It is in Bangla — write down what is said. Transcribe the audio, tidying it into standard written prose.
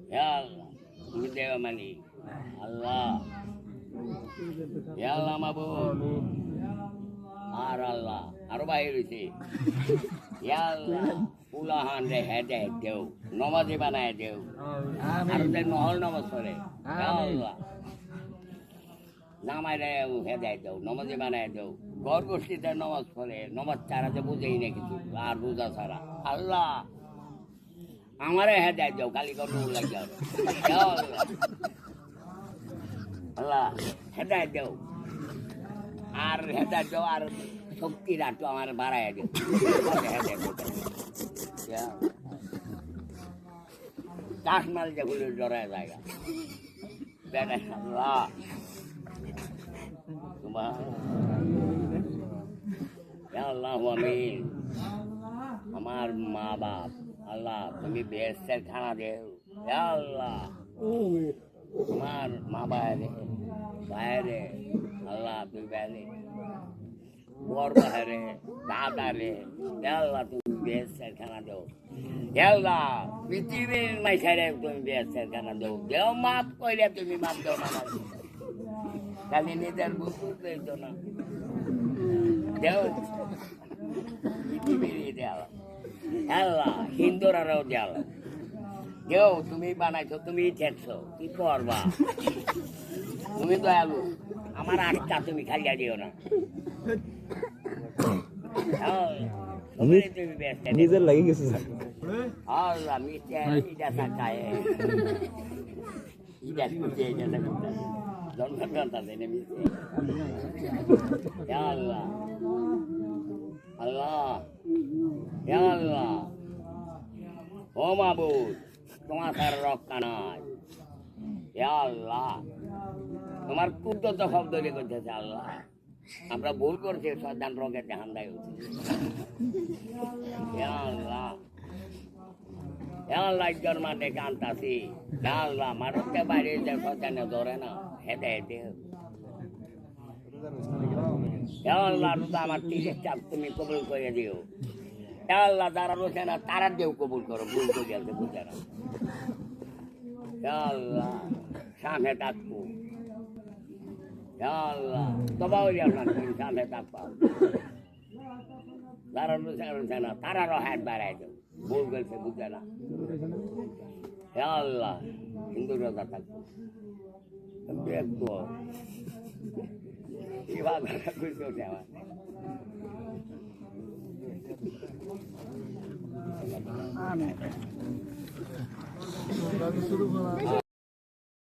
Ya Allah, তুমি দেওয়া মানি আল্লাহ, আল্লাহ মাবুদ আর আল্লাহ আরো বাইরে রয়েছে আল্লাহ উলাহান রে হেদে দেও নমাজে বানায় দেও আর নহল নমাজ পড়ে আল্লাহ নামায় দেও হেদায় দেও নমাজে বানায় দেও ঘর গোষ্ঠীতে নমাজ পড়ে নমাজ ছাড়া যে বুঝেই না কিছু আর বোঝা ছাড়া আল্লাহ আমারে হেদায় দেও খালি কর লাগে আল্লাহ হেদায় দেও আর হেদায় দেও আর শক্তি রাখতো আমার বাড়ায় দেও চাষ মাল যেগুলো জড়ায় জায়গা বেড়ায় আল্লাহ তোমার আল্লাহ আমিন আমার মা বাপ আল্লাহ তুমি বেহেশতের খানা দেও আল্লাহ আমার মা বাইরে বাইরে আল্লাহ তুমি বাইরে বর বাইরে দাদা রে আল্লাহ তুমি বেহেশতের খানা দেও আল্লাহ পৃথিবীর মাইসারে তুমি বেহেশতের খানা দেও দেও মাপ কইলে তুমি মাপ দেও না খালি নিজের বুঝতে তো না দেও পৃথিবীর দেওয়া আল্লাহ হিন্দুরাও দেওয়া দেও তুমি বানাইছো তুমি ঠেকছো কি করবা তুমি দয়ালু আমার আটটা তুমি খাইয়া দিও না নিজের লাগে গেছে আল্লাহ মিষ্টি ইটা খায় ইটা খুঁজে জন্মটা দেয় না মিষ্টি আল্লাহ আল্লাহ আল্লাহ ও মাবুদ তোমার তার রক্ষা নাই আল্লাহ তোমার কুদ্দত শব্দ করতেছে আল্লাহ আমরা ভুল করছি সদান রোগের জাহান দায় আল্লাহ আল্লাহ জন্মাতে কান্তাছি আল্লাহ মানুষকে বাইরে যে সদানে ধরে না হেঁটে হেঁটে আল্লাহ আমার 30 চাপ তুমি কবুল করে দিও আল্লাহ যারা রয়েছে না তারা দেও কবুল করো ভুল করে আছে বুঝে না আল্লাহ সামনে থাকবো আল্লাহ তবাও আপনার তুমি সামনে থাকবা যারা রয়েছে না তারারও হাত বাড়াই দেও ভুল করেছে বুঝে না আল্লাহ হিন্দু রোজা থাকবো দেখবো কিভাবে বুঝতে ওঠে আমার